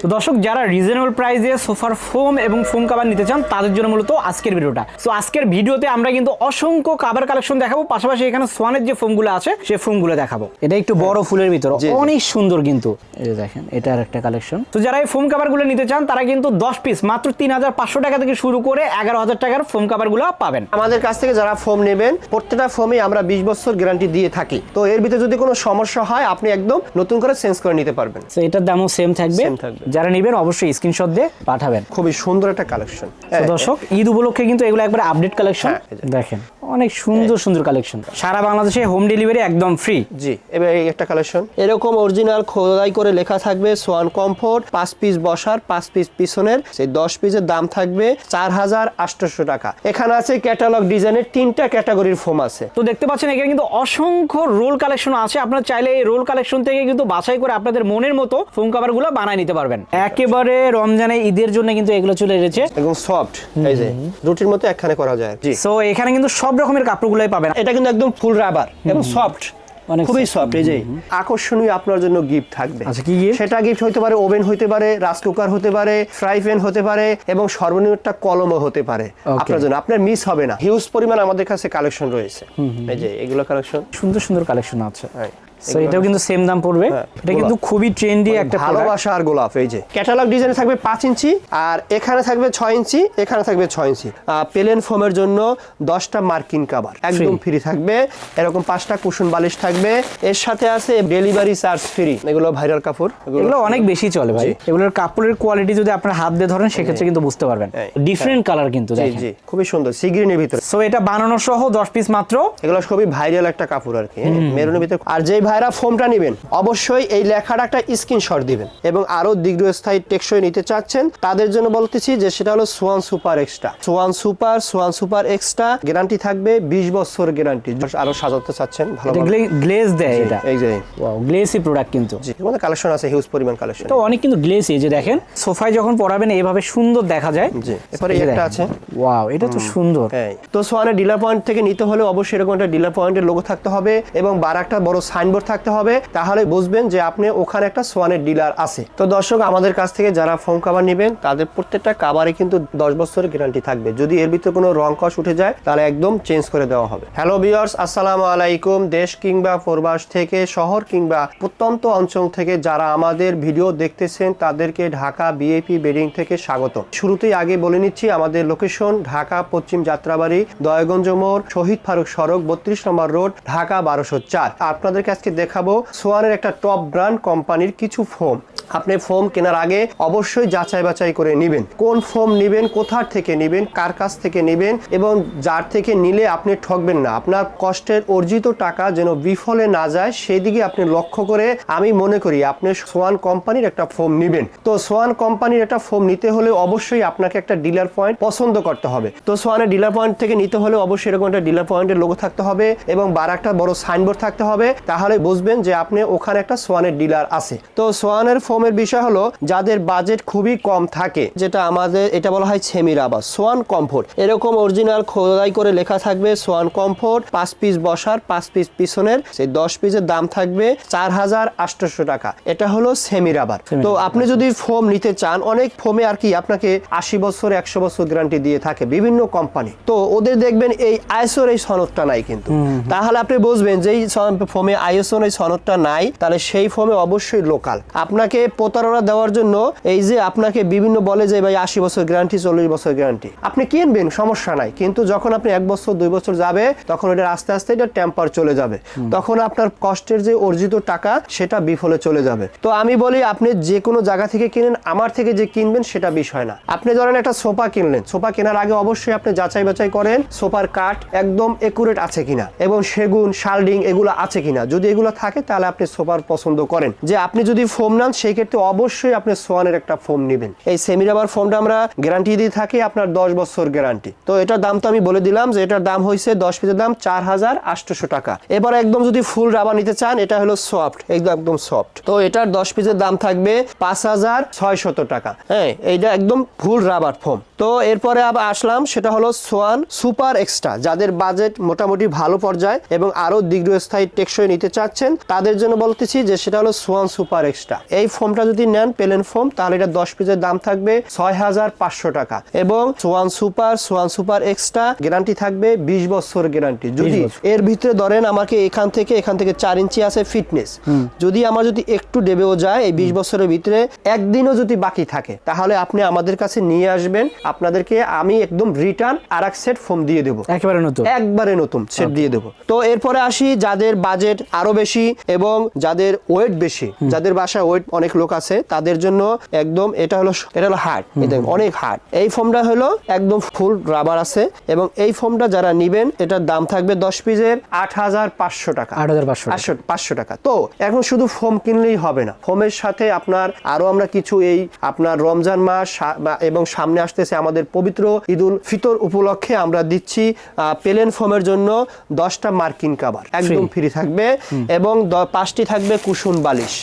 তো দর্শক যারা রিজনেবল প্রাইসে সোফার ফোম এবং ফোম কভার নিতে চান তাদের জন্য মূলত আজকের ভিডিওটা। সো আজকের ভিডিওতে আমরা কিন্তু অসংখ্য কভার কালেকশন দেখাবো, পাশাপাশি এখানে সোয়ানের যে ফোমগুলো আছে সেই ফোমগুলো দেখাবো। এটা একটু বড় ফুলের ভিতর, অনেক সুন্দর কিন্তু এই যে দেখেন এটার একটা কালেকশন। তো যারা এই ফোম কভারগুলো নিতে চান তারা কিন্তু 10 পিস মাত্র 3500 টাকা থেকে শুরু করে 11000 টাকার ফোম কভারগুলো পাবেন আমাদের কাছ থেকে। যারা ফোম নেবেন প্রত্যেকটা ফোমে আমরা 20 বছর গ্যারান্টি দিয়ে থাকি। তো এর ভিতরে যদি কোনো সমস্যা হয় আপনি একদম নতুন করে চেঞ্জ করে নিতে পারবেন। তো এটার দামও সেম থাকবে। যারা নেবেন অবশ্যই স্ক্রিনশট দিয়ে পাঠাবেন। খুবই সুন্দর একটা কালেকশন। তো দর্শক ঈদ উপলক্ষে কিন্তু এগুলো একবার আপডেট কালেকশন। দেখেন অনেক সুন্দর সুন্দর কালেকশন, সারা বাংলাদেশে হোম ডেলিভারি একদম ফ্রি। জি, এবার এই একটা কালেকশন এরকম অরিজিনাল খোদাই করে লেখা থাকবে সোয়ান কমফোর্ট, 5 পিস বসার 5 পিস পিছনের, সেই 10 পিসের দাম থাকবে 4800 টাকা। এখানে আছে ক্যাটালগ ডিজাইনের 3টা ক্যাটাগরির ফোম আছে। তো দেখতে পাচ্ছেন এখানে কিন্তু অসংখ্য রোল কালেকশন আছে। আপনারা চাইলে এই রোল কালেকশন থেকে কিন্তু বাছাই করে আপনাদের মনের মতো ফোম কভারগুলো বানায় নিতে পারবেন। একেবারে রমজানে ঈদের জন্য কিন্তু এগুলো চলে এসেছে এবং সফট, এই যে রুটির মতো একখানে করা যায়। জি, সো এখানে কিন্তু সব রকমের কাপড়গুলোই পাবেন। এটা কিন্তু একদম ফুল রাবার এবং সফট, খুবই সফট। এই যে আকর্ষণীয় আপনার জন্য গিফট থাকবে। আচ্ছা, কি গিফট? সেটা গিফট হতে পারে ওভেন হতে পারে, রাইস কুকার হতে পারে, ফ্রাই প্যান হতে পারে এবং সর্বনিম্ন একটা কলমও হতে পারে আপনার জন্য। আপনার মিস হবে না। হিউজ পরিমাণ আমাদের কাছে কালেকশন রয়েছে। এই যে এগুলো কালেকশন, সুন্দর সুন্দর কালেকশন আছে। সো এটাও কিন্তু সেম দাম পড়বে। এটা কিন্তু খুবই ট্রেন্ডি একটা ভালোবাসা আর গোলাপ। এই যে ক্যাটালগ ডিজাইনে থাকবে 5 ইঞ্চি, আর এখানে থাকবে 6 ইঞ্চি, এখানে থাকবে 6 ইঞ্চি। প্লেন ফোমের জন্য 10টা মার্কিন কভার একদম ফ্রি থাকবে। এরকম 5টা কুশন বালিশ থাকবে। এর সাথে আছে ডেলিভারি চার্জ ফ্রি। এগুলো ভাইরাল কাপড়, এগুলো অনেক বেশি চলে ভাই। এগুলোর কাপড়ের কোয়ালিটি যদি আপনার হাত দিয়ে ধরেন সেক্ষেত্রে কিন্তু বুঝতে পারবেন। ডিফারেন্ট কালার কিন্তু দেখেন। জি, খুবই সুন্দর সি গ্রিনের ভিতরে। সো এটা বানানো সহ 10 পিস মাত্র। এগুলো খুবই ভাইরাল একটা কাপড় আর কি, মেরুনের ভিতরে। আর যেই ভাইরা ফোমটা নেবেন অবশ্যই এই লেখাটা একটা স্ক্রিনশট দিবেন। এবং আরো দীর্ঘস্থায়ী টেকসই নিতে চাচ্ছেন তাদের জন্য বলতেছি যে সেটা হলো Schwann super extra. Schwann super extra guarantee থাকবে 20 বছর গ্যারান্টি। আরো সাজাতে চাচ্ছেন ভালো গ্লেজ দেয় এটা। এই যে ওয়াও, গ্লেসি প্রোডাক্ট কিন্তু। জি, আমাদের কালেকশন আছে হিউজ পরিমাণ কালেকশন। তো অনেক কিন্তু গ্লেসি, যে দেখেন সোফায় যখন পরাবেন এইভাবে সুন্দর দেখা যায়। জি, এরপরে একটা আছে। ওয়াও, এটা তো সুন্দর। তো সোয়ানের ডিলার পয়েন্ট থেকে নিতে হলে অবশ্যই এরকম একটা ডিলার পয়েন্টের লোগো থাকতে হবে এবং একটা বড় সাইনবোর্ড থাকতে হবে। তাহলে বুঝবেন যে আপনি ওখানে একটা সোয়ানের ডিলার আছে। তো দর্শক আমাদের কাছ থেকে যারা ফোম কভার নেবেন তাদের প্রত্যেকটা কভারে কিন্তু 10 বছরের গ্যারান্টি থাকবে। যদি এর ভিতরে কোনো রং কষ উঠে যায় তাহলে একদম চেঞ্জ করে দেওয়া হবে। হ্যালো ভিউয়ার্স, আসসালামু আলাইকুম। দেশ কিংবা প্রবাস থেকে, শহর কিংবা প্রত্যন্ত অঞ্চল থেকে যারা আমাদের ভিডিও দেখতেছেন তাদেরকে ঢাকা বিএপি বেডিং থেকে স্বাগত। শুরুতেই আগে বলে নিচ্ছি আমাদের লোকেশন ঢাকা পশ্চিম যাত্রাবাড়ি, দয়াগঞ্জ মোড়, শহীদ ফারুক সড়ক, 32 নম্বর রোড, ঢাকা 1204। আপনাদেরকে আজকে দেখাবো সোয়ানের একটা টপ ব্র্যান্ড কোম্পানির কিছু ফোম। আপনি ফোম কেনার আগে অবশ্যই যাচাই বাছাই করে নেবেন কোন ফোম নেবেন, কোথা থেকে নেবেন, কার কাছ থেকে নেবেন এবং যার থেকে নিলে আপনি ঠকবেন না। আপনার কষ্টের অর্জিত টাকা যেন বিফলে না যায় সেই দিকে আপনি লক্ষ্য করে আমি মনে করি আপনি সোয়ান কোম্পানির একটা ফোম নেবেন। তো সোয়ান কোম্পানির একটা ফোম নিতে হলে অবশ্যই আপনাকে একটা ডিলার পয়েন্ট পছন্দ করতে হবে। তো সোয়ানের ডিলার পয়েন্ট থেকে নিতে হলে অবশ্যই এরকম একটা ডিলার পয়েন্টের লোগো থাকতে হবে এবং একটা বড় সাইনবোর্ড থাকতে হবে। তাহলে বুঝবেন যে আপনি ওখানে একটা সোয়ানের ডিলার আছে। তো সোয়ানের ফোমের বিষয় হলো যাদের বাজেট খুবই কম থাকে, যেটা আমাদের এটা বলা হয় সেমি রাবার সোয়ান কমফোর্ট। এরকম অরিজিনাল খোদাই করে লেখা থাকবে সোয়ান কমফোর্ট, 5 পিস বসার 5 পিস পিছনের, সেই 10 পিসের দাম থাকবে 4800 টাকা। এটা হলো সেমি রাবার। তো আপনি যদি ফোম নিতে চান, অনেক ফোমে আর কি আপনাকে 80 বছর 100 বছর গ্যারান্টি দিয়ে থাকে বিভিন্ন কোম্পানি। তো ওদের দেখবেন এই আইএসওর এই সনদটা নাই কিন্তু। তাহলে আপনি বুঝবেন যে এই ফোমে আইএসওর এই সনদটা নাই, তাহলে সেই ফোমে অবশ্যই লোকাল। আপনাকে প্রতারণা দেওয়ার জন্য এই যে আপনাকে বিভিন্ন বলে যে ভাই 80 বছর গ্যারান্টি, 40 বছর গ্যারান্টি, আপনি কিনবেন সমস্যা নাই, কিন্তু যখন আপনি 1 বছর 2 বছর যাবে তখন এটা আস্তে আস্তে এটা টেম্পার চলে যাবে। তখন আপনার কষ্টের যে অর্জিত টাকা সেটা বিফলে চলে যাবে। তো আমি বলি আপনি যে কোনো জায়গা থেকে কিনেন, আমার থেকে যে কিনবেন সেটা বিষয় না। আপনি ধরেন একটা সোফা কিনলেন, সোফা কেনার আগে অবশ্যই আপনি যাচাই বাছাই করেন সোফার কাঠ একদম একুরেট আছে কিনা এবং সেগুন শালডিং এগুলো আছে কিনা। যদি এগুলো থাকে তাহলে আপনি সোফার পছন্দ করেন। যে আপনি যদি ফোম নেন সেই ক্ষেত্রে অবশ্যই আপনি সোয়ানের একটা ফোম নেবেন। এই সেমি রাবার ফোমটা আমরা গ্যারান্টি দিয়ে থাকি আপনার 10 বছর গ্যারান্টি। তো এটার দাম তো আমি বলে দিলাম যে এটার দাম হয়েছে 10 পিসের দাম 4800 টাকা। এবার একদম যদি ফুল রাবার নিতে চান, এটা হলো সফট, একদম সফট। তো এটার 10 পিসের দাম থাকবে 5600 টাকা। এইটা একদম ফুল রাবার ফোম। তো এরপরে আবার আসলাম, সেটা হলো সোয়ান সুপার এক্সট্রা। যাদের বাজেট মোটামুটি ভালো পর্যায়ে এবং আরো দীর্ঘস্থায়ী টেকসই নিতে চাচ্ছেন তাদের জন্য বলতেছি যে সেটা হলো সোয়ান সুপার এক্সট্রা। এই ফোমটা যদি নেন প্লেন ফোম, তাহলে এটা 10 পিসের দাম থাকবে 6500 টাকা। এবং সোয়ান সুপার এক্সট্রা গ্যারান্টি থাকবে 20 বছর গ্যারান্টি। যদি এর ভিতরে ধরেন আমাকে এখান থেকে 4 ইঞ্চি আছে ফিটনেস, যদি আমার যদি একটু ডেবেও যায় এই 20 বছরের ভিতরে একদিনও যদি বাকি থাকে, তাহলে আপনি আমাদের কাছে নিয়ে আসবেন, আপনাদেরকে আমি একদম রিটার্ন আরেক সেট ফোম দিয়ে দেবো, একবারে নতুন সেট দিয়ে দেবো। তো এরপরে আসি যাদের বাজেট আরো বেশি এবং যাদের ওয়েট বেশি, যাদের বাসায় ওয়েট অনেক লোক আছে তাদের জন্য একদম এটা হলো হার্ড, অনেক হার্ড। এই ফোমটা হলো একদম ফুল রাবার আছে এবং এই ফোমটা যারা নিবেন এটার দাম থাকবে 10 পিসের 8500 টাকা। 8500 টাকা। তো এখন শুধু ফোম কিনলেই হবে না, ফোমের সাথে আপনার আরো আমরা কিছু এই আপনার রমজান মাস এবং সামনে আসতেছে আমাদের পবিত্র ঈদুল ফিতর উপলক্ষে আমরা দিচ্ছি প্লেন ফোমের জন্য 10টা মার্কিন কভার একদম ফ্রি থাকবে এবং 5টি থাকবে কুশন বালিশ,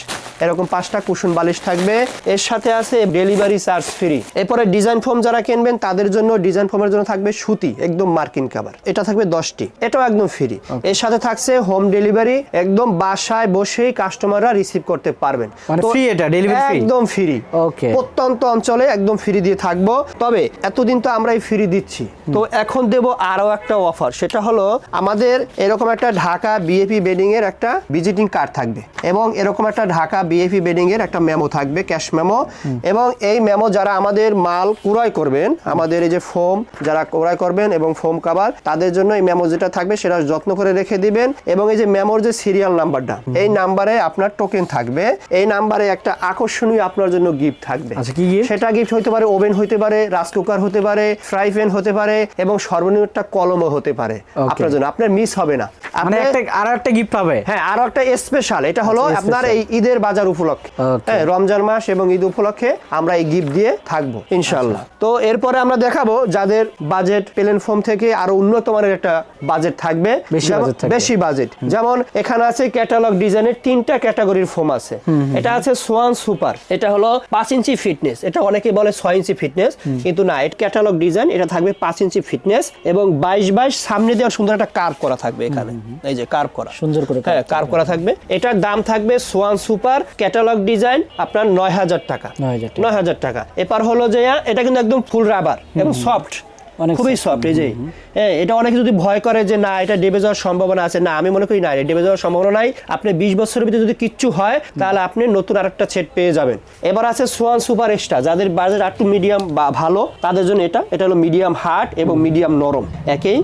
এরকম 5টা কুশন বালিশ থাকবে। এর সাথে আছে ডেলিভারি চার্জ ফ্রি। এরপরে ডিজাইন ফোম যারা কিনবেন তাদের জন্য ডিজাইন ফোমের জন্য থাকবে সুতি একদম মার্কিন কভার, এটা থাকবে 10টি, এটাও একদম ফ্রি। এর সাথে থাকছে হোম ডেলিভারি, একদম বাসায় বসেই কাস্টমাররা রিসিভ করতে পারবেন, ফ্রি, এটা ডেলিভারি একদম ফ্রি। প্রত্যন্ত অঞ্চলে একদম ফ্রি দিয়ে থাকবো। তবে এতদিন তো আমরাই ফ্রি দিচ্ছি, তো এখন দেব আরো একটা অফার, সেটা হলো আমাদের এরকম একটা ঢাকা বিএপি বেডিং এর একটা ভিজিটিং কার্ড থাকবে এবং এরকম একটা ঢাকা বিএপি বেডিং এর একটা মেমো থাকবে, ক্যাশ মেমো। এবং এই মেমো যারা আমাদের মাল ক্রয় করবেন, আমাদের এই যে ফোম যারা ক্রয় করবেন এবং ফোম কভার, তাদের জন্য এই মেমো যেটা থাকবে সেটা যত্ন করে রেখে দিবেন। এবং এই যে মেমোর যে সিরিয়াল নাম্বারটা, এই নাম্বারে আপনার টোকেন থাকবে, এই নাম্বারে একটা আকর্ষণীয় আপনার জন্য গিফট থাকবে। সেটা গিফট হতে পারে ওভেন হতে পারে, রাইস কুকার হতে পারে, ফ্রাই প্যান হতে পারে এবং সর্বনিম্ন একটা কলমও হতে পারে আপনার জন্য, আপনার মিস হবে না। মানে আরো একটা গিফট পাবে। হ্যাঁ, আরো একটা স্পেশাল, এটা হলো আপনার এই ঈদের বাজার উপলক্ষে, হ্যাঁ রমজান মাস এবং ঈদ উপলক্ষে আমরা এই গিফট দিয়ে থাকবো ইনশাআল্লাহ। তো এরপরে আমরা দেখাবো যাদের বাজেট প্লেন ফোম থেকে আরো উন্নত মানের একটা বাজেট থাকবে, বেশি বাজেট। যেমন এখানে আছে ক্যাটালগ ডিজাইনের 3টা ক্যাটাগরির ফোম আছে। এটা আছে সোয়ান সুপার, এটা হলো 5 ইঞ্চি ফিটনেস, এটা অনেকে বলে 6 ইঞ্চি ফিটনেস, কিন্তু না, এটা ক্যাটালগ ডিজাইন, এটা থাকবে 5 ইঞ্চি ফিটনেস এবং 22 সামনে দিয়ে সুন্দর একটা কার্ভ করা থাকবে, এখানে এই যে কার্ভ করা, সুন্দর করে হ্যাঁ কার্ভ করা থাকবে। এটার দাম থাকবে সোয়ান সুপার ক্যাটালগ ডিজাইন আপনার 9000 টাকা। 9000 টাকা। এবার হলো যে এটা কিন্তু একদম ফুল রাবার এবং সফট, খুবই সফট। এই যে এটা অনেকে যদি ভয় করে যে না এটা ডেবে যাওয়ার সম্ভাবনা আছে, না আমি মনে করি না, ডেবে যাওয়ার সম্ভাবনা নাই। আপনি 20 বছরের ভিতরে যদি কিচ্ছু হয় তাহলে আপনি নতুন আরেকটা সেট পেয়ে যাবেন। এবার আছে সোয়ান সুপার এক্সট্রা, যাদের বাজেট একটু মিডিয়াম বা ভালো তাদের জন্য এটা হলো মিডিয়াম হার্ড এবং মিডিয়াম নরম একই।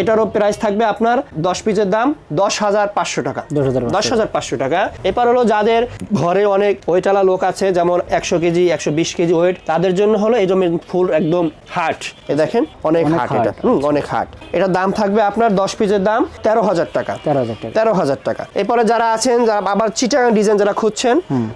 এটারও প্রাইস থাকবে আপনার 10 পিসের দাম 10,500 টাকা। 10,500 টাকা। এবার হলো যাদের ঘরে অনেক ওয়েটালা লোক আছে, যেমন 100 কেজি 120 কেজি ওয়েট, তাদের জন্য হলো এই জন্য ফুল একদম হার্ড, এ দেখেন অনেক হার্ড, এটা অনেক হার্ড। এটার দাম থাকবে আপনার 10 পিসের দাম 13,000 টাকা। 13,000 টাকা। এরপরে যারা আছেন আবার চিটাগাং ডিজাইন যারা খুঁজছেন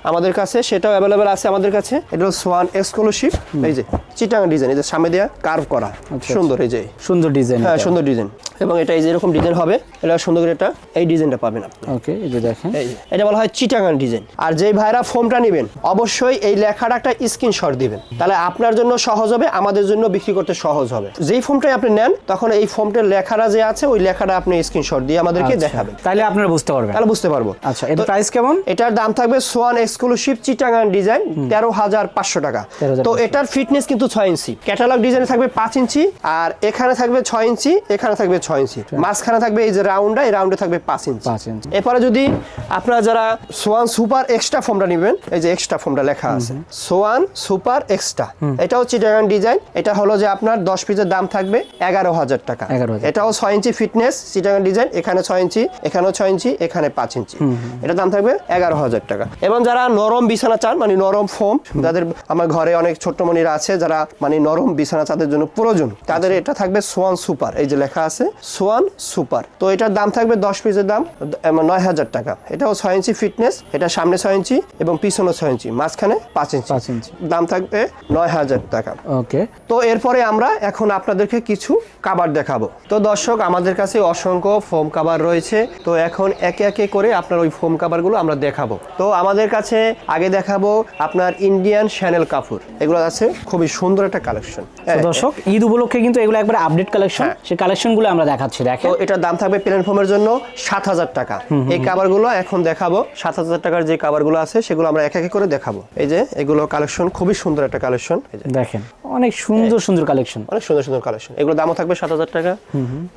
আমাদের কাছে, সেটাও অ্যাভেলেবেল আছে আমাদের কাছে। এটা হলো সোয়ান এক্সক্লুসিভ, এই যে চিটাগাং ডিজাইন, এই যে সামনে দেয়া কার্ভ করা, সুন্দর, এই যে সুন্দর ডিজাইন, হ্যাঁ সুন্দর ডিজাইন। এবং এটা এই যে এরকম ডিজাইন হবে, এটা সুন্দর করে এটা এই ডিজাইনটা পাবেন আপনি। ওকে, এই যে দেখেন, এটা বলা হয় চিটাগাং ডিজাইন। আর যেই ভাইরা ফোমটা নেবেন অবশ্যই এই লেখাটা একটা স্ক্রিনশট দিবেন, তাহলে আপনার জন্য সহজ হবে, আমাদের জন্য বিক্রি করতে সহজ হবে। যেই ফোমটাই আপনি নেন তখন এই ফোমটার লেখাটা যে আছে ওই লেখাটা আপনি স্ক্রিনশট দিয়ে আমাদেরকে দেখাবেন, তাহলে আপনারা বুঝতে পারবেন, তাহলে বুঝতে পারবো। আচ্ছা, এর প্রাইস কেমন? এটার দাম থাকবে সোয়ান এক্সক্লুসিভ চিটাগাং ডিজাইন 13,500 টাকা। তো এটার ফিটনেস কিন্তু 6 ইঞ্চি, ক্যাটালগ ডিজাইনে থাকবে 5 ইঞ্চি, আর এখানে থাকবে 6 ইঞ্চি, এখানে থাকবে 6 ইঞ্চি, মাঝখানে থাকবে এই যে রাউন্ডটা, এই রাউন্ডে থাকবে 5 ইঞ্চি। এরপরে যদি আপনারা যারা সোয়ান সুপার এক্সট্রা ফোমটা নেবেন, এই যে এক্সট্রা ফোমটা লেখা আছে সোয়ান সুপার এক্সট্রা, এটাও চিটাগাং ডিজাইন। এটা হলো যে আপনার 10 পিসের দাম থাকবে 11,000 টাকা। এটাও 6 ইঞ্চি ফিটনেস চিটাগাং ডিজাইন, এখানে 6 ইঞ্চি, এখানেও 6 ইঞ্চি, এখানে 5 ইঞ্চি। এটার দাম থাকবে 11,000 টাকা। এবং যারা নরম বিছানা চান, মানে নরম ফোম, যাদের আমার ঘরে অনেক ছোট্ট মনিরা আছে যারা মানে নরম বিছানা তাদের জন্য প্রয়োজন, তাদের এটা থাকবে সোয়ান সুপার, এই যে লেখা আছে সোয়ান সুপার। তো এটার দাম থাকবে 10 পিসের দাম 9,000 টাকা। এটাও 6 ইঞ্চি ফিটনেস, এটা সামনে 6 ইঞ্চি এবং পিছনে 6 ইঞ্চি, মাঝখানে 5 ইঞ্চি, দাম থাকবে 9,000 টাকা। ওকে, তো এরপরে আমরা এখন আপনাদেরকে কিছু কাভার দেখাবো। তো দর্শক, আমাদের কাছে অসংখ্য ফোম কাভার রয়েছে, তো এখন একে একে করে আপনার ওই ফোম কাভারগুলো আমরা দেখাবো। তো আমাদের কাছে আগে দেখাবো আপনার ইন্ডিয়ান শ্যানেল কাপড়, এগুলো আছে খুবই সুন্দর সুন্দর একটা কালেকশন। তো দর্শক ঈদ উপলক্ষে কিন্তু এগুলো একবার আপডেট কালেকশন, সেই কালেকশনগুলো আমরা দেখাচ্ছি। দেখেন তো এটার দাম থাকবে প্লেন ফোমের জন্য 7,000 টাকা। এই কাভারগুলো এখন দেখাবো, 7,000 টাকার যে কাভারগুলো আছে সেগুলো আমরা এক এক করে দেখাবো। এই যে এগুলো কালেকশন, খুবই সুন্দর একটা কালেকশন। দেখেন অনেক সুন্দর সুন্দর কালেকশন, অনেক সুন্দর সুন্দর কালেকশন। এগুলো দামও থাকবে 7,000 টাকা।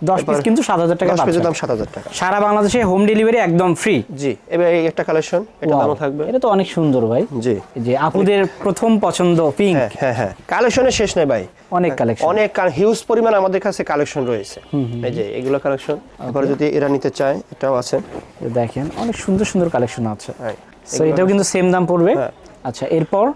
10 পিস কিন্তু 7,000 টাকা 10 পিসের পাচ্ছেন। দাম 7,000 টাকা। সারা বাংলাদেশে হোম ডেলিভারি একদম ফ্রি। জি, এবার এই একটা কালেকশন, এটা দামও থাকবে। এটা তো অনেক সুন্দর ভাই। জি, এই যে আপুদের প্রথম পছন্দ পিঙ্ক। হ্যাঁ হ্যাঁ, কালেকশনের শেষ নেই ভাই, অনেক কালেকশন, অনেক হিউজ পরিমাণ আমাদের কাছে কালেকশন রয়েছে। এই যে এগুলো কালেকশন, এবারে যদি এরা নিতে চায় এটাও আছে। দেখেন অনেক সুন্দর সুন্দর কালেকশন আছে। হ্যাঁ, সো এটাও কিন্তু সেম দাম পড়বে। আচ্ছা এরপর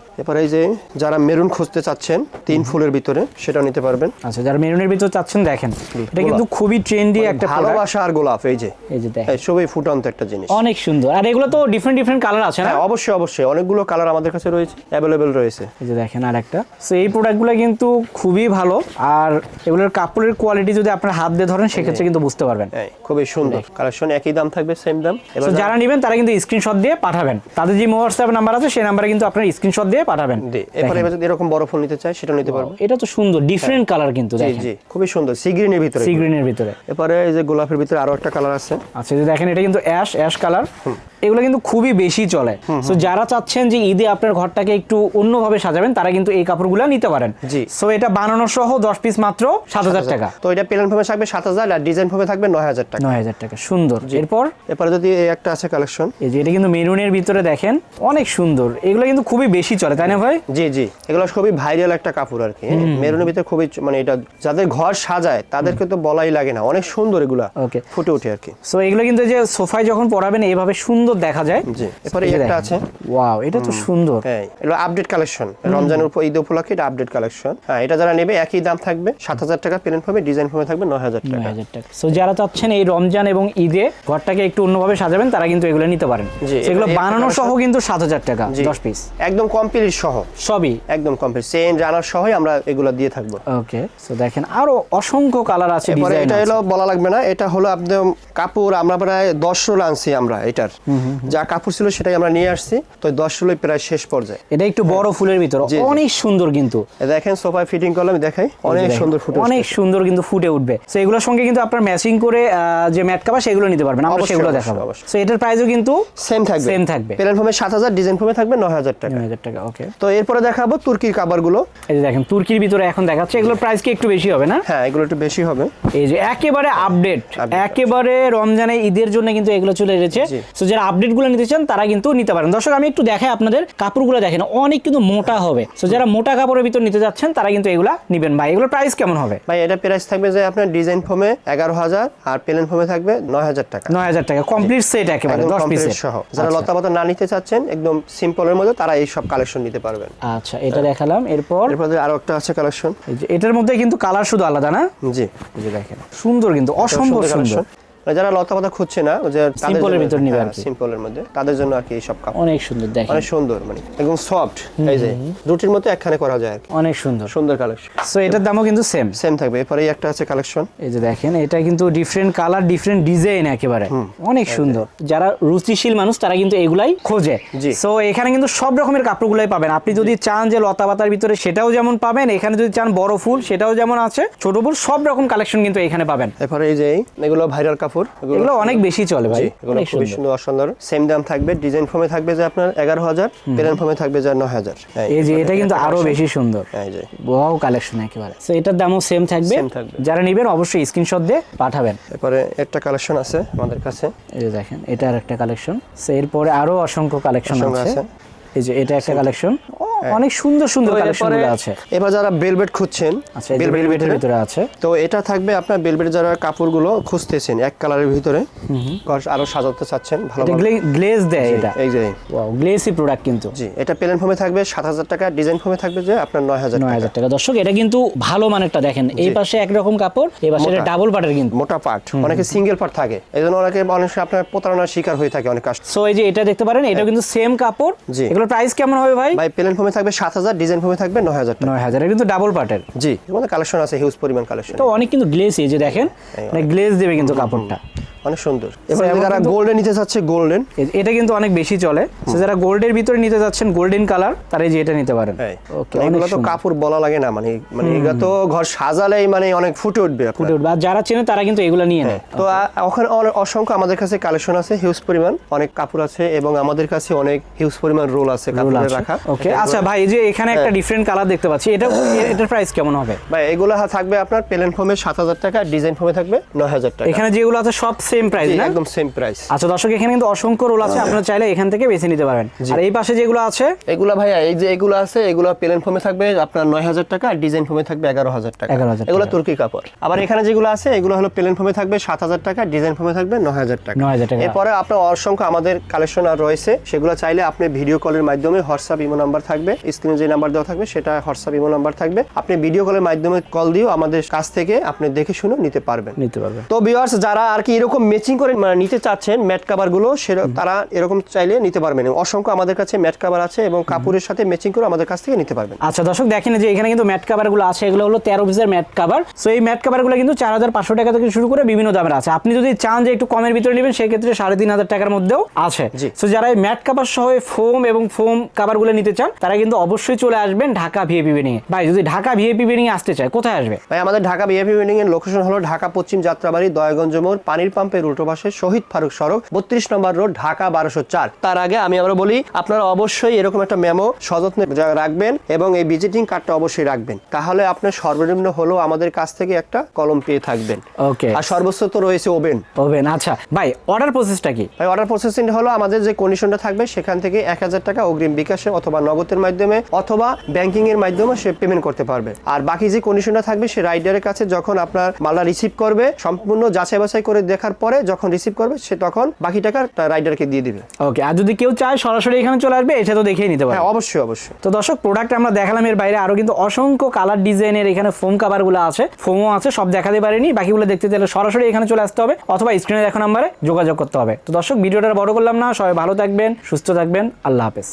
এই যে যারা মেরুন খুঁজতে চাচ্ছেন 3 ফুলের ভিতরে, সেটাও নিতে পারবেন। আচ্ছা যারা মেরুনের ভিতর চাচ্ছেন, দেখেন এটা কিন্তু খুবই ট্রেন্ডি একটা প্রোডাক্ট। ভালোবাসা আর গোলাপ, এই যে দেখেন সবই ফুটান্ত একটা জিনিস, অনেক সুন্দর। আর এগুলো তো ডিফারেন্ট ডিফারেন্ট কালার আছে না? হ্যাঁ অবশ্যই অবশ্যই, অনেকগুলো কালার আমাদের কাছে রয়েছে, অ্যাভেলেবেল রয়েছে। এই যে দেখেন আরেকটা। সো এই প্রোডাক্টগুলো কিন্তু খুবই ভালো, আর এগুলোর কাপড়ের কোয়ালিটি যদি আপনার হাত দিয়ে ধরেন সেক্ষেত্রে কিন্তু বুঝতে পারবেন। হ্যাঁ, খুবই সুন্দর কালেকশন, একই দাম থাকবে, সেম দাম। তো যারা নেবেন তারা কিন্তু স্ক্রিনশট দিয়ে পাঠাবেন, তাদের যে হোয়াটসঅ্যাপ নাম্বার আছে সেই নাম্বারে কিন্তু আপনার স্ক্রিনশট দিয়ে পাঠাবেন। এরপরে যদি এরকম বড় ফুল নিতে চাই সেটাও নিতে পারবো। এটা তো সুন্দর ডিফারেন্ট কালার কিন্তু দেখেন। জি, খুবই সুন্দর, সি গ্রিনের ভিতরে। সি গ্রিনের ভিতরে। এরপরে এই যে গোলাপের ভিতরে আরো একটা কালার আছে। আচ্ছা এই যে দেখেন এটা কিন্তু অ্যাশ কালার। এগুলো কিন্তু খুবই বেশি চলে। সো যারা চাচ্ছেন যে ঈদে আপনার ঘরটাকে একটু অন্যভাবে সাজাবেন তারা কিন্তু এই কাপড়গুলো নিতে পারেন। জি। সো এটা বানানো সহ 10 পিস মাত্র 7,000 টাকা। তো এটা প্লেন ফোমে থাকবে 7,000 আর ডিজাইন ফোমে থাকবে 9,000 টাকা। 9,000 টাকা, সুন্দর। এরপরে যদি এই একটা আছে কালেকশন, এই যে এটা কিন্তু মেরুনের ভিতরে, দেখেন অনেক সুন্দর। এগুলো কিন্তু খুবই বেশি চলে, তাই না ভাই? জি জি, এগুলো খুবই ভাইরাল একটা কাপড় আর কি। মেরুনের ভিতরে খুবই, মানে এটা যাদের ঘর সাজায় তাদেরকে তো বলাই লাগে না, অনেক সুন্দর এগুলা ওকে ফুটে ওঠে আর কি। সো এগুলো কিন্তু যে সোফায় যখন পরাবেন এইভাবে সুন্দর দেখা যায়। জি, এরপরে একটা আছে। ওয়াও, এটা তো সুন্দর। হ্যাঁ, এটা আপডেট কালেকশন, রমজানের উপর ঈদ উপলক্ষে এটা আপডেট কালেকশন। হ্যাঁ, এটা যারা নেবে একই দাম থাকবে 7,000 টাকা, প্লেন ফোমে, ডিজাইন ফোমে থাকবে 9,000 টাকা। 9,000 টাকা। সো যারা চাচ্ছেন এই রমজান এবং ঈদে ঘরটাকে একটু অন্যভাবে সাজাবেন তারা কিন্তু এগুলো নিতে পারেন। এগুলো বানানো সহ কিন্তু 7,000 টাকা 10 পিস, একদম কমপ্লিট সহ, সবই একদম কমপ্লিট চেইন রানার সহই আমরা এগুলো দিয়ে থাকবো। ওকে। সো দেখেন আরো অসংখ্য কালার আছে, এরপরে ডিজাইন এটা আছে। হলো বলা লাগবে না, এটা হলো আপনাদের কাপড় আমরা প্রায় 10 রোল আনছি আমরা। এটার যা কাপড় ছিল সেটাই আমরা নিয়ে আসছি, তো 10 রোলই প্রায় শেষ পর্যায়ে। এটা একটু বড় ফুলের ভিতর, অনেক সুন্দর কিন্তু। দেখেন সোফায় ফিটিং করলাম, দেখাই অনেক সুন্দর ফুটে, অনেক সুন্দর কিন্তু ফুটে উঠবে। সো এগুলোর সঙ্গে কিন্তু আপনার ম্যাচিং করে যে ম্যাট কভার সেগুলো নিতে পারবেন, আমরা সেগুলো দেখাবো। সো এটার প্রাইসও কিন্তু সেম থাকবে। প্লেন ফোমে 7,000, ডিজাইন ফোমে থাকবে 9,000 টাকা। 9,000 টাকা, ওকে। তো এরপরে দেখাবো তুর্কির কাপড়গুলো। এই যে দেখেন তুর্কির ভিতরে এখন দেখাচ্ছে, এগুলোর প্রাইস কি একটু বেশি হবে না? হ্যাঁ, এগুলো একটু বেশি হবে। এই যে একেবারে আপডেট, একেবারে রমজানে ঈদের জন্য কিন্তু এগুলো চলে এসেছে। সো যারা আপডেট গুলো নিতে চান তারা কিন্তু নিতে পারেন। দর্শক আমি একটু দেখাই আপনাদের, কাপড়গুলো দেখেন অনেক কিন্তু মোটা হবে। সো যারা মোটা কাপড়ের ভিতর নিতে যাচ্ছেন তারা কিন্তু এগুলা নিবেন। ভাই এগুলোর প্রাইস কেমন হবে? ভাই এটা প্রাইস থাকবে যে আপনার ডিজাইন ফোমে 11,000 আর প্লেন ফোমে থাকবে 9,000 টাকা। 9,000 টাকা কমপ্লিট সেট, একেবারে 10 পিসের সহ। যারা লতাপাতা না নিতে চাচ্ছেন একদম সিম্পলের মধ্যে, তারা এই সব কালেকশন নিতে পারবেন। আচ্ছা এটা দেখালাম। এরপর আরো একটা আছে কালেকশন, এই যে এটার মধ্যে কিন্তু কালার শুধু আলাদা না? জি, এই যে দেখেন সুন্দর কিন্তু, অসম্ভব সুন্দর। যারা লতাপাতা খুঁজছে না, যে সিম্পলের ভিতর নিবে আর কি, সিম্পলের মধ্যে, তাদের জন্য আর কি এই সব কাপড় অনেক সুন্দর। দেখেন অনেক সুন্দর, মানে একদম সফট, এই যে রুটির মতো একখানে করা যায় আর কি, অনেক সুন্দর সুন্দর কালেকশন। সো এটার দামও কিন্তু সেম থাকবে। এরপরে একটা আছে কালেকশন, এই যে দেখেন এটা কিন্তু ডিফারেন্ট কালার, ডিফারেন্ট ডিজাইন, একেবারে অনেক সুন্দর। যারা রুচিশীল মানুষ তারা কিন্তু এগুলাই খোঁজে। সো এখানে কিন্তু সব রকমের কাপড়গুলাই পাবেন। আপনি যদি চান যে লতাপাতার ভিতরে সেটাও যেমন পাবেন, এখানে যদি চান বড় ফুল সেটাও যেমন আছে, ছোট ফুল, সব রকম কালেকশন কিন্তু এখানে পাবেন। এরপরে এই যে এগুলো ভাইরাল কাপড়, এগুলো অনেক বেশি চলে ভাই, এগুলো খুবই সুন্দর, সুন্দর। সেম দাম থাকবে, ডিজাইন ফোমে থাকবে যে আপনার 11,000, প্লেন ফোমে থাকবে যে 9,000। এই যে এটা কিন্তু আরো বেশি সুন্দর, এই যে ওয়াও কালেকশন একেবারে। সো এটার দামও সেম থাকবে। যারা নেবেন অবশ্যই স্ক্রিনশট দিয়ে পাঠাবেন। এরপরে একটা কালেকশন আছে আমাদের কাছে, এই যে দেখেন এটা আরেকটা কালেকশন। সো এরপরে আরো অসংখ্য কালেকশন আছে। এই যে এটা একটা কালেকশন, অনেক সুন্দর সুন্দর কালেকশনগুলো আছে। এবার যারা বেলভেট খুঁজছেন, আচ্ছা বেলভেটের ভিতরে আছে, তো এটা থাকবে আপনার বেলভেট যারা কাপড়গুলো খুঁজতেছেন এক কালারের ভিতরে, আরো সাজাতে চাচ্ছেন ভালো, গ্লেজ দেয় এটা, এই যে ওয়াও গ্লেসি প্রোডাক্ট কিন্তু। জি, এটা প্লেন ফোমে থাকবে 7,000 টাকা, ডিজাইন ফোমে থাকবে যে আপনার 9,000 টাকা। দর্শক এটা কিন্তু ভালো মানেরটা দেখেন, এই পাশে একরকম কাপড়, এই পাশে এটা ডাবল পার্টের কিন্তু মোটা পার্ট, অনেকে সিঙ্গেল পার্ট থাকে, এইজন্য অনেকে আপনার প্রতারণার শিকার হয়ে থাকে অনেক কাস্টমার। সো এই যে এটা দেখতে পারেন, এটা কিন্তু সেম কাপড়। এগুলোর প্রাইস কেমন হবে ভাই? ভাই প্লেন ফোমে থাকবে 7,000, ডিজাইন ফোমে থাকবে 9,000 টাকা। 9,000 এটা কিন্তু ডাবল পার্টের। জি, আমাদের কালেকশন আছে হিউজ পরিমাণ কালেকশন, তো অনেক কিন্তু গ্লেসি, এই যে দেখেন মানে গ্লেজ দেবে কিন্তু কাপড়টা, অনেক সুন্দর। এবার যারা গোল্ডেন নিতে চাচ্ছে গোল্ডেন, এটা কিন্তু অনেক বেশি চলে। যারা গোল্ডের ভিতরে নিতে যাচ্ছেন গোল্ডেন কালার, তারা এই যে এটা নিতে পারেন। ওকে, এগুলো তো কাপড় বলা লাগে না, মানে এগুলো তো ঘর সাজালেই মানে অনেক ফুটে উঠবে। আর যারা চেনে তারা কিন্তু এগুলো নিয়ে নেয়। তো ওখানে অসংখ্য আমাদের কাছে কালেকশন আছে, হিউজ পরিমাণ অনেক কাপড় আছে এবং আমাদের কাছে অনেক হিউজ পরিমাণ রোল আছে কাপড়ে রাখা। ওকে, আচ্ছা ভাই, এই যে এখানে একটা ডিফারেন্ট কালার দেখতে পাচ্ছি, এটার প্রাইস কেমন হবে ভাই? এগুলো থাকবে আপনার প্লেন ফোমে 7,000 টাকা, ডিজাইন ফোমে থাকবে 9,000 টাকা। এখানে যেগুলো আছে সব সেম প্রাইস না? একদম সেম প্রাইস। আচ্ছা দর্শক, এখানে কিন্তু অসংখ্য রোল আছে, আপনারা চাইলে এখান থেকে বেছে নিতে পারেন। আর এই পাশে যেগুলো আছে, এগুলো ভাইয়া এই যে এগুলো আছে, এগুলো প্লেন ফোমে থাকবে আপনার 9,000 টাকা, আর ডিজাইন ফোমে থাকবে 11,000 টাকা। এগুলো তুর্কি কাপড়। আবার এখানে যেগুলো আছে এগুলো হলো প্লেন ফোমে থাকবে 7,000 টাকা, ডিজাইন ফোমে থাকবে 9,000 টাকা। এরপরে আপনার অসংখ্য আমাদের কালেকশন আর রয়েছে, সেগুলো চাইলে আপনি ভিডিও কলের মাধ্যমে, হোয়াটসঅ্যাপ ইমো নাম্বার থাকবে, স্ক্রিনে যে নাম্বার দেওয়া থাকবে সেটা হোয়াটসঅ্যাপ ইমো নাম্বার থাকবে, আপনি ভিডিও কলের মাধ্যমে কল দিয়েও আমাদের কাছ থেকে আপনি দেখে শুনে নিতে পারবেন। তো ভিউয়ার্স, যারা আর কি এরকম ম্যাচিং করে নিতে চাচ্ছেন ম্যাট কভার গুলো, তারা এরকম চাইলে নিতে পারবেন। অসংখ্য আমাদের কাছে ম্যাট কভার আছে এবং কাপড়ের সাথে ম্যাচিং করে আমাদের কাছ থেকে নিতে পারবেন। আচ্ছা দর্শক, দেখেন যে এখানে কিন্তু ম্যাট কভার গুলো আছে, এগুলো হলো 13 পিসের ম্যাট কভার। সো এই ম্যাট কভার গুলো কিন্তু 4,500 টাকা থেকে শুরু করে বিভিন্ন দামের আছে। আপনি যদি চান যে একটু কমের ভিতরে নেবেন, সেই ক্ষেত্রে 3,500 টাকার মধ্যেও আছে। সো যারা এই ম্যাট কভার সহ ফোম এবং ফোম কভার গুলো নিতে চান, তারা কিন্তু অবশ্যই চলে আসবেন ঢাকা ভিআইপি বিল্ডিং এ। ভাই, যদি ঢাকা ভিআইপি বিল্ডিং এ আসতে চায়, কোথায় আসবে? ভাই, আমাদের ঢাকা ভিআইপি বিল্ডিং এর লোকেশন হলো ঢাকা পশ্চিম যাত্রাবাড়ি, দয়াগঞ্জ মোড়, পানির পাম্পের উল্টো পাশে শহীদ ফারুক সড়ক, 32 নম্বর রোড, ঢাকা 1204। তার আগে আমি আবার বলি, আপনারা অবশ্যই এরকম একটা মেমো সযত্নে রাখবেন এবং এই ভিজিটিং কার্ডটা অবশ্যই রাখবেন, তাহলে আপনার সর্বনিম্ন হলো আমাদের কাছ থেকে একটা কলম পেয়ে থাকবেন। ওকে, আর সর্বোচ্চ তো রয়েছে ওভেন। আচ্ছা ভাই, অর্ডার প্রসেসটা কি? ভাই, অর্ডার প্রসেসিং হলো আমাদের যে কন্ডিশনটা থাকবে সেখান থেকে 1,000 টাকা অগ্রিম বিকাশে অথবা নগদের মাধ্যমে অথবা ব্যাংকিং এর মাধ্যমে সে পেমেন্ট করতে পারবে। আর বাকি যে কন্ডিশনটা থাকবে, সে রাইডারের কাছে যখন আপনার মালটা রিসিভ করবে, সম্পূর্ণ যাচাই বাছাই করে দেখার পরে যখন রিসিভ করবে, সে তখন বাকি টাকা রাইডারকে দিয়ে দিবে। ওকে, আর যদি কেউ চায় সরাসরি এখানে চলে আসবে, এটা তো দেখেই নিতে পারবে। হ্যাঁ, অবশ্যই অবশ্যই। তো দর্শক, প্রোডাক্ট আমরা দেখালাম, এর বাইরে আরো কিন্তু অসংখ্য কালার ডিজাইনের এখানে ফোম কভার গুলো আছে, ফোমও আছে, সব দেখাতে পারিনি। বাকিগুলো দেখতে চাইলে সরাসরি এখানে চলে আসতে হবে অথবা স্ক্রিনে দেখা নম্বরে যোগাযোগ করতে হবে। তো দর্শক, ভিডিওটা বড় করলাম না, সবাই ভালো থাকবেন, সুস্থ থাকবেন, আল্লাহ হাফেজ।